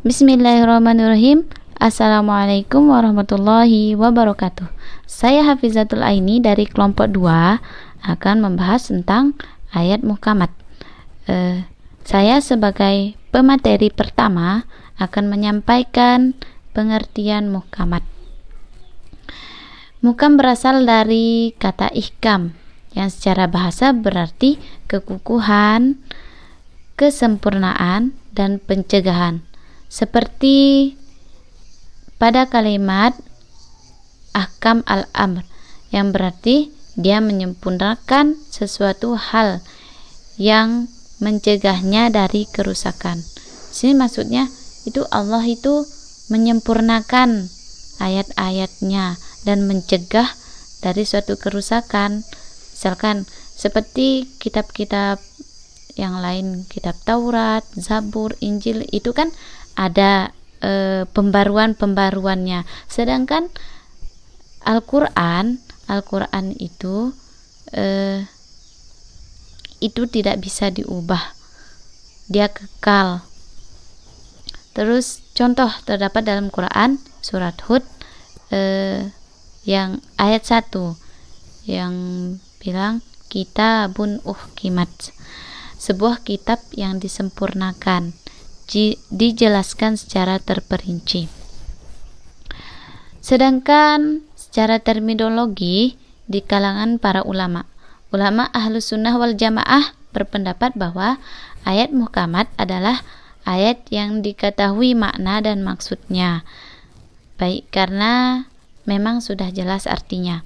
Bismillahirrahmanirrahim. Assalamualaikum warahmatullahi wabarakatuh. Saya Hafizatul Aini dari kelompok 2 akan membahas tentang ayat muhkamat. Saya sebagai pemateri pertama akan menyampaikan pengertian muhkamat. Muhkam berasal dari kata ihkam yang secara bahasa berarti kekukuhan, kesempurnaan, dan pencegahan. Seperti pada kalimat ahkam al-amr yang berarti dia menyempurnakan sesuatu hal yang mencegahnya dari kerusakan. Sini maksudnya itu Allah itu menyempurnakan ayat-ayatnya dan mencegah dari suatu kerusakan. Misalkan seperti kitab-kitab yang lain, kitab Taurat, Zabur, Injil, itu kan ada pembaruan-pembaruannya. Sedangkan Al-Quran itu tidak bisa diubah, dia kekal. Terus contoh terdapat dalam Quran surat Hud yang ayat 1 yang bilang kitabun uhkimat, sebuah kitab yang disempurnakan, dijelaskan secara terperinci. Sedangkan secara terminologi di kalangan para ulama Ahlus Sunnah wal Jamaah berpendapat bahwa ayat muhkamat adalah ayat yang diketahui makna dan maksudnya, baik karena memang sudah jelas artinya.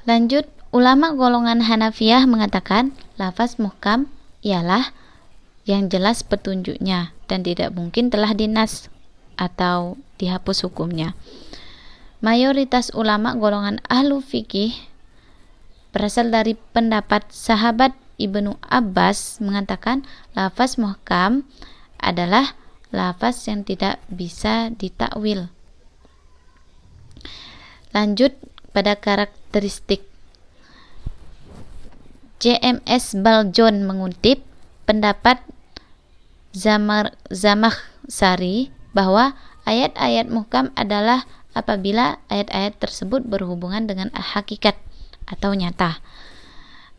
Lanjut, ulama golongan Hanafiyah mengatakan lafaz muhkam ialah yang jelas petunjuknya dan tidak mungkin telah dinas atau dihapus hukumnya. Mayoritas ulama golongan ahlu fikih berasal dari pendapat sahabat Ibnu Abbas mengatakan lafaz muhkam adalah lafaz yang tidak bisa ditakwil. Lanjut pada karakteristik. JMS Baljon mengutip pendapat Zamakhsyari bahwa ayat-ayat muhkam adalah apabila ayat-ayat tersebut berhubungan dengan hakikat atau nyata.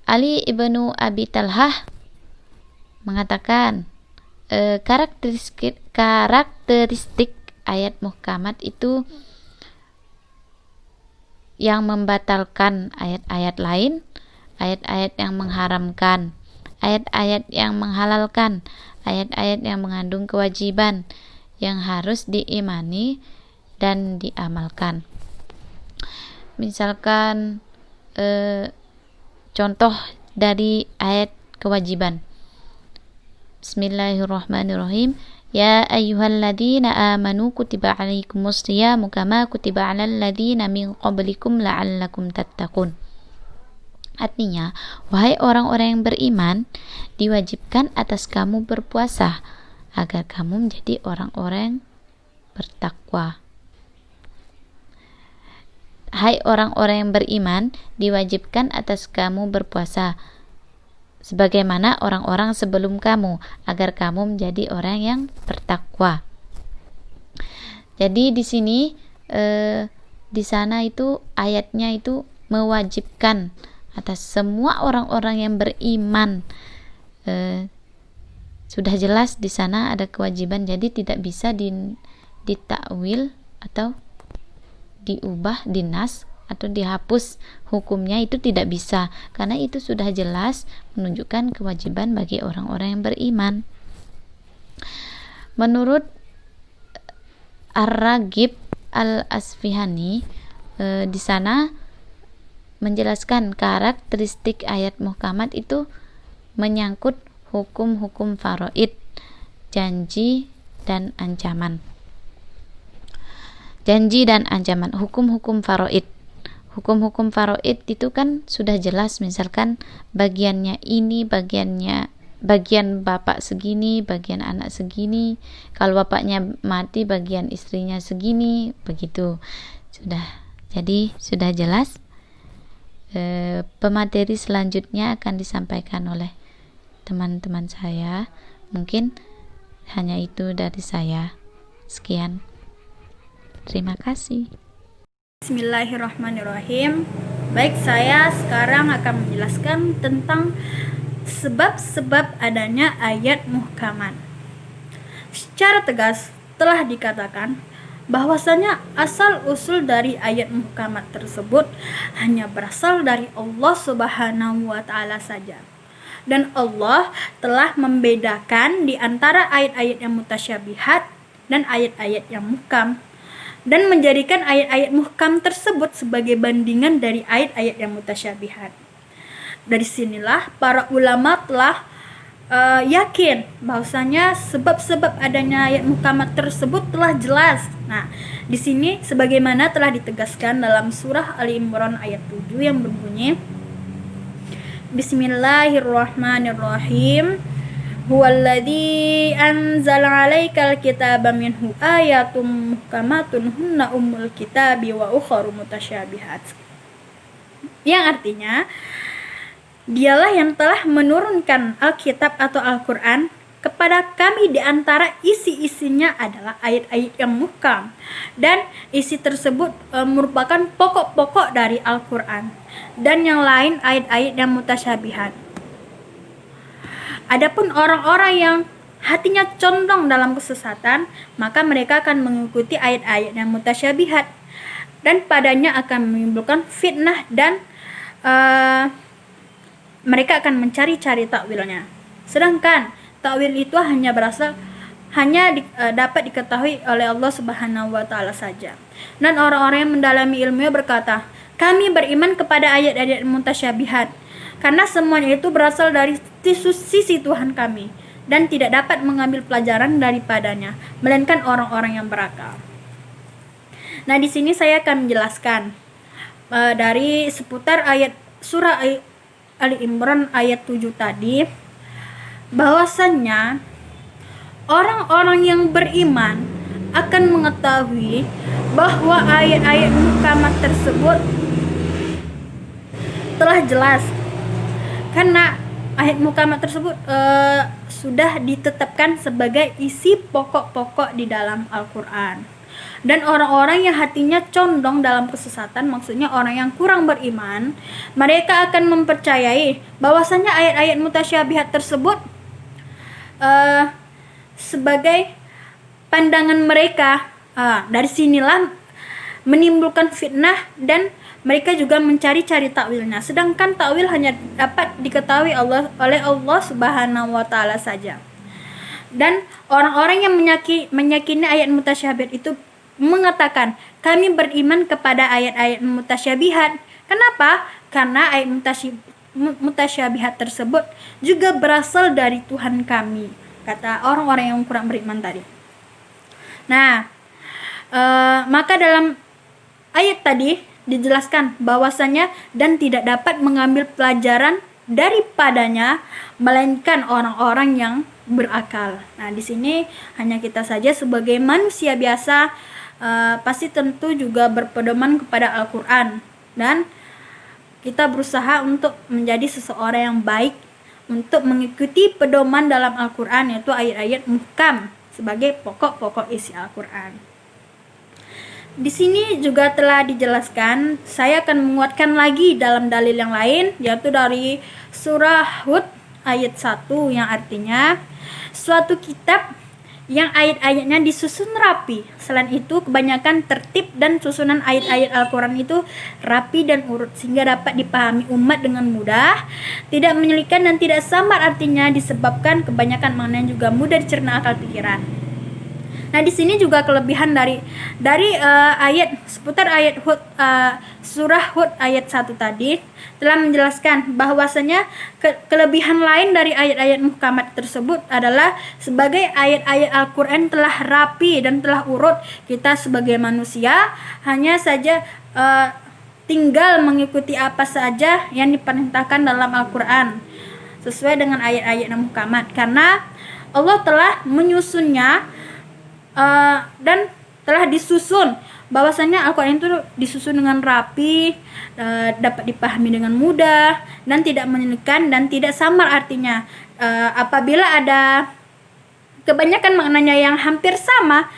Ali ibnu Abi Talhah mengatakan karakteristik ayat muhkamat itu yang membatalkan ayat-ayat lain, ayat-ayat yang mengharamkan, ayat-ayat yang menghalalkan, ayat-ayat yang mengandung kewajiban yang harus diimani dan diamalkan. Misalkan contoh dari ayat kewajiban. Bismillahirrahmanirrahim. Ya ayyuhalladzina amanu kutiba alaikumus shiyamu kama kutiba alal ladzina min qablikum la'allakum tattaqun. Artinya, wahai orang-orang yang beriman, diwajibkan atas kamu berpuasa agar kamu menjadi orang-orang bertakwa. Hai orang-orang yang beriman, diwajibkan atas kamu berpuasa sebagaimana orang-orang sebelum kamu agar kamu menjadi orang yang bertakwa. Jadi di sini di sana itu ayatnya itu mewajibkan atas semua orang-orang yang beriman. Sudah jelas di sana ada kewajiban, jadi tidak bisa ditakwil atau diubah, dinas atau dihapus hukumnya, itu tidak bisa karena itu sudah jelas menunjukkan kewajiban bagi orang-orang yang beriman. Menurut Ar-Raghib Al-Asfihani di sana menjelaskan karakteristik ayat muhkamat itu menyangkut hukum-hukum faraid, janji dan ancaman. Janji dan ancaman, hukum-hukum faraid. Hukum-hukum faraid itu kan sudah jelas, misalkan bagiannya ini, bagian bapak segini, bagian anak segini, kalau bapaknya mati bagian istrinya segini, begitu. Jadi sudah jelas. Pemateri selanjutnya akan disampaikan oleh teman-teman saya. Mungkin Hanya itu dari saya. Sekian. Terima kasih. Bismillahirrahmanirrahim. Baik, saya sekarang akan menjelaskan tentang sebab-sebab adanya ayat muhkamat. Secara tegas telah dikatakan bahwasanya asal-usul dari ayat muhkamat tersebut hanya berasal dari Allah Subhanahu wa taala saja. Dan Allah telah membedakan di antara ayat-ayat yang mutasyabihat dan ayat-ayat yang muhkam, dan menjadikan ayat-ayat muhkam tersebut sebagai bandingan dari ayat-ayat yang mutasyabihat. Dari sinilah para ulama telah yakin bahwasanya sebab-sebab adanya ayat muhkamat tersebut telah jelas. Nah, di sini sebagaimana telah ditegaskan dalam surah Ali Imran ayat 7 yang berbunyi, Bismillahirrahmanirrahim. Huwallazi anzala 'alaikal kitaba minhu ayatum muhkamatun hunna ummul kitabi wa ukharu mutasyabihat. Yang artinya, Dialah yang telah menurunkan Alkitab atau Al-Quran kepada kami, di antara isi-isinya adalah ayat-ayat yang muhkam, dan isi tersebut merupakan pokok-pokok dari Al-Quran, dan yang lain ayat-ayat yang mutasyabihat. Adapun orang-orang yang hatinya condong dalam kesesatan, maka mereka akan mengikuti ayat-ayat yang mutasyabihat, dan padanya akan menimbulkan fitnah, dan mereka akan mencari-cari takwilnya. Sedangkan takwil itu dapat diketahui oleh Allah Subhanahu wa taala saja. Dan orang-orang yang mendalami ilmunya berkata, kami beriman kepada ayat-ayat mutasyabihat karena semuanya itu berasal dari sisi Tuhan kami, dan tidak dapat mengambil pelajaran daripadanya melainkan orang-orang yang berakal. Nah, di sini saya akan menjelaskan dari seputar ayat surah Ali Imran ayat 7 tadi, bahwasannya orang-orang yang beriman akan mengetahui bahwa ayat-ayat muhkamat tersebut telah jelas, karena ayat muhkamat tersebut sudah ditetapkan sebagai isi pokok-pokok di dalam Al-Quran. Dan orang-orang yang hatinya condong dalam kesesatan, maksudnya orang yang kurang beriman, mereka akan mempercayai bahwasanya ayat-ayat mutasyabihat tersebut sebagai pandangan mereka. Dari sinilah menimbulkan fitnah, dan mereka juga mencari-cari takwilnya. Sedangkan takwil hanya dapat diketahui oleh Allah Subhanahu wa taala saja. Dan orang-orang yang meyakini ayat mutasyabihat itu mengatakan, kami beriman kepada ayat-ayat mutasyabihat. Kenapa? Karena ayat mutasyabihat tersebut juga berasal dari Tuhan kami, kata orang-orang yang kurang beriman tadi. Nah, maka dalam ayat tadi dijelaskan bahwasanya dan tidak dapat mengambil pelajaran daripadanya melainkan orang-orang yang berakal. Nah, di sini hanya kita saja sebagai manusia biasa pasti tentu juga berpedoman kepada Al-Quran, dan kita berusaha untuk menjadi seseorang yang baik untuk mengikuti pedoman dalam Al-Quran, yaitu ayat-ayat muhkam sebagai pokok-pokok isi Al-Quran. Di sini juga telah dijelaskan, saya akan menguatkan lagi dalam dalil yang lain, yaitu dari surah Hud ayat 1, yang artinya suatu kitab yang ayat-ayatnya disusun rapi. Selain itu, kebanyakan tertib dan susunan ayat-ayat Al-Quran itu rapi dan urut, sehingga dapat dipahami umat dengan mudah, tidak menyulitkan dan tidak samar artinya, disebabkan kebanyakan maknanya juga mudah dicerna akal pikiran. Nah, di sini juga kelebihan dari ayat seputar ayat Hud, surah Hud ayat 1 tadi telah menjelaskan bahwasanya kelebihan lain dari ayat-ayat muhkamat tersebut adalah sebagai ayat-ayat Al-Quran telah rapi dan telah urut. Kita sebagai manusia hanya saja tinggal mengikuti apa saja yang diperintahkan dalam Al-Quran sesuai dengan ayat-ayat muhkamat, karena Allah telah menyusunnya dan telah disusun bahwasanya Al-Quran itu disusun dengan rapi, dapat dipahami dengan mudah, dan tidak menyulitkan dan tidak samar artinya. Apabila ada kebanyakan maknanya yang hampir sama,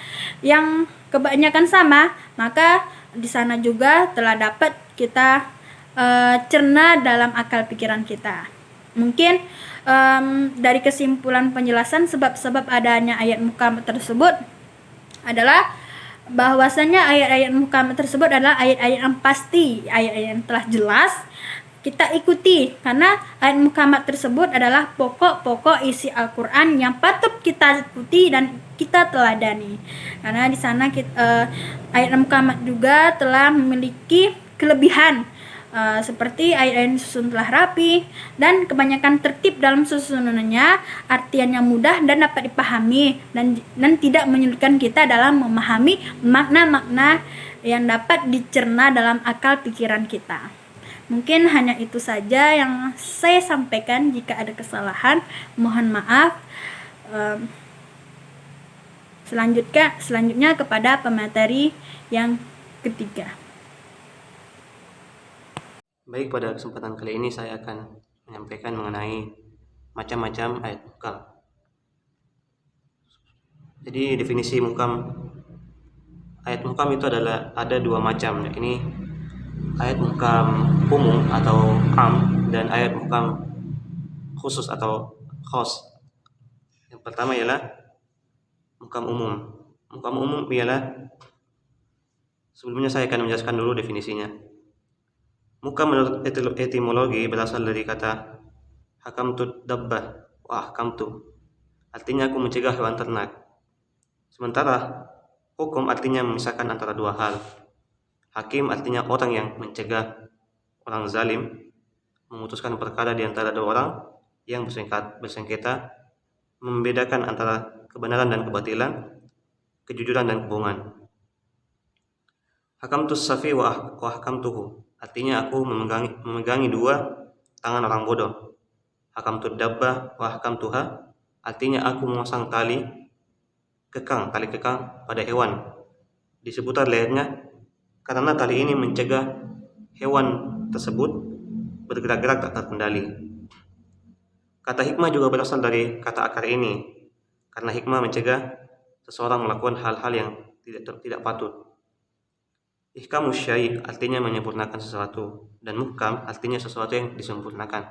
yang kebanyakan sama, maka di sana juga telah dapat kita cerna dalam akal pikiran kita. Mungkin dari kesimpulan penjelasan sebab-sebab adanya ayat muhkamat tersebut adalah bahwasanya ayat-ayat muhkamat tersebut adalah ayat-ayat yang pasti, ayat-ayat yang telah jelas kita ikuti, karena ayat muhkamat tersebut adalah pokok-pokok isi Al-Quran yang patut kita ikuti dan kita teladani. Karena di sana ayat muhkamat juga telah memiliki kelebihan seperti ayat-ayat susun telah rapi dan kebanyakan tertib dalam susunannya, artiannya mudah dan dapat dipahami dan tidak menyulitkan kita dalam memahami makna-makna yang dapat dicerna dalam akal pikiran kita. Mungkin hanya itu saja yang saya sampaikan. Jika ada kesalahan, mohon maaf. Selanjutnya kepada pemateri yang ketiga. Baik, pada kesempatan kali ini saya akan menyampaikan mengenai macam-macam ayat muhkam. Jadi definisi muhkam, ayat muhkam itu adalah ada dua macam. Ini ayat muhkam umum atau am dan ayat muhkam khusus atau khos. Yang pertama ialah muhkam umum. Muhkam umum ialah, sebelumnya saya akan menjelaskan dulu definisinya. Muhkam menurut etimologi berasal dari kata hakamtu dabbah wa ahkamtu, artinya aku mencegah hewan ternak. Sementara hukum artinya memisahkan antara dua hal. Hakim artinya orang yang mencegah orang zalim, memutuskan perkara di antara dua orang yang bersengketa, membedakan antara kebenaran dan kebatilan, kejujuran dan kebohongan. Hakamtus safi wa ahkamtuhu, artinya aku memegangi dua tangan orang bodoh. Hakamtud dabbah wa ahkamtuha, artinya aku memasang tali kekang pada hewan di seputar lehernya, karena tali ini mencegah hewan tersebut bergerak-gerak tak terkendali. Kata hikmah juga berasal dari kata akar ini, karena hikmah mencegah seseorang melakukan hal-hal yang tidak patut. Ihkamus syai' artinya menyempurnakan sesuatu, dan muhkam artinya sesuatu yang disempurnakan.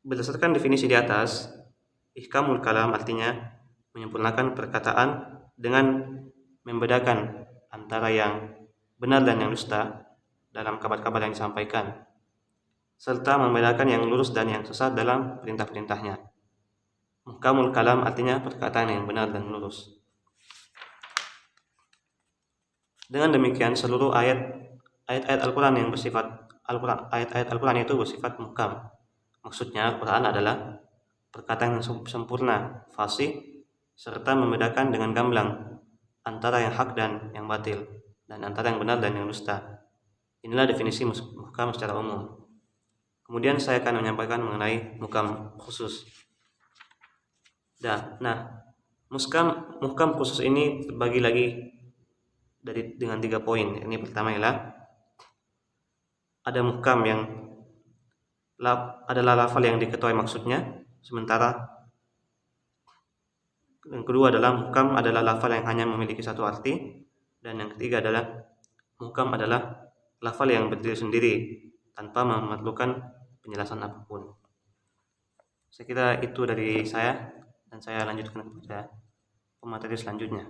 Berdasarkan definisi di atas, ihkamul kalam artinya menyempurnakan perkataan dengan membedakan antara yang benar dan yang dusta dalam kabar-kabar yang disampaikan, serta membedakan yang lurus dan yang sesat dalam perintah-perintahnya. Muhkamul kalam artinya perkataan yang benar dan lurus. Dengan demikian, seluruh ayat-ayat Al-Quran yang bersifat ayat-ayat Al-Quran itu bersifat muhkam. Maksudnya, Al-Quran adalah perkataan yang sempurna, fasih, serta membedakan dengan gamblang antara yang hak dan yang batil, dan antara yang benar dan yang dusta. Inilah definisi muhkam secara umum. Kemudian saya akan menyampaikan mengenai muhkam khusus. Nah, muhkam khusus ini terbagi lagi dengan 3 poin. Ini pertama ialah ada muhkam yang adalah lafal yang diketahui maksudnya, sementara yang kedua adalah muhkam adalah lafal yang hanya memiliki satu arti, dan yang ketiga adalah muhkam adalah lafal yang berdiri sendiri tanpa memerlukan penjelasan apapun. Saya kira itu dari saya, dan saya lanjutkan kepada pemateri selanjutnya.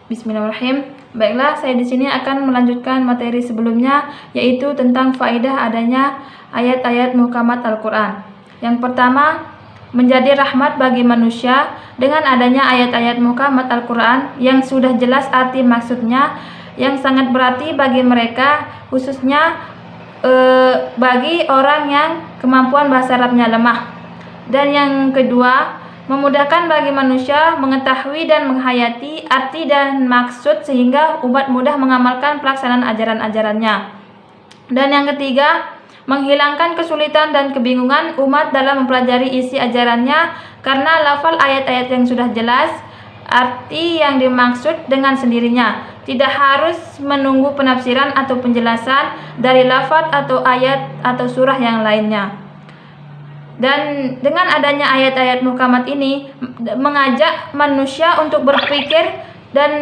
Bismillahirrahmanirrahim. Baiklah, saya di sini akan melanjutkan materi sebelumnya, yaitu tentang faedah adanya ayat-ayat muhkamat Al-Quran. Yang pertama, menjadi rahmat bagi manusia dengan adanya ayat-ayat muhkamat Al-Quran yang sudah jelas arti maksudnya, yang sangat berarti bagi mereka, khususnya bagi orang yang kemampuan bahasa Arabnya lemah. Dan yang kedua, memudahkan bagi manusia mengetahui dan menghayati arti dan maksud sehingga umat mudah mengamalkan pelaksanaan ajaran-ajarannya. Dan yang ketiga, menghilangkan kesulitan dan kebingungan umat dalam mempelajari isi ajarannya karena lafal ayat-ayat yang sudah jelas arti yang dimaksud dengan sendirinya, tidak harus menunggu penafsiran atau penjelasan dari lafaz atau ayat atau surah yang lainnya. Dan dengan adanya ayat-ayat muhkamat ini mengajak manusia untuk berpikir dan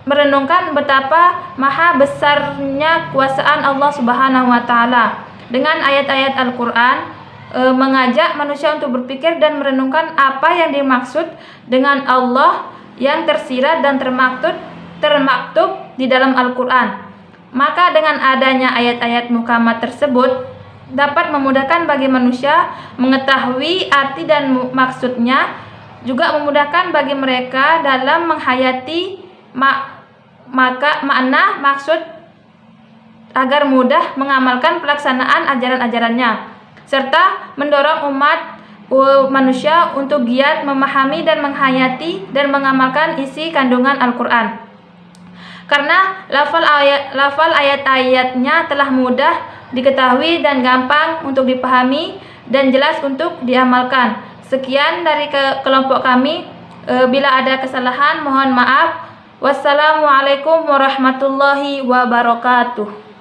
merenungkan betapa maha besarnya kuasaan Allah Subhanahu wa taala. Dengan ayat-ayat Al-Qur'an mengajak manusia untuk berpikir dan merenungkan apa yang dimaksud dengan Allah yang tersirat dan termaktub di dalam Al-Qur'an. Maka dengan adanya ayat-ayat muhkamat tersebut dapat memudahkan bagi manusia mengetahui arti dan maksudnya, juga memudahkan bagi mereka dalam menghayati makna maksud agar mudah mengamalkan pelaksanaan ajaran-ajarannya, serta mendorong umat manusia untuk giat memahami dan menghayati dan mengamalkan isi kandungan Al-Qur'an. Karena lafal ayat-ayatnya telah mudah diketahui dan gampang untuk dipahami dan jelas untuk diamalkan. Sekian dari kelompok kami. Bila ada kesalahan mohon maaf. Wassalamualaikum warahmatullahi wabarakatuh.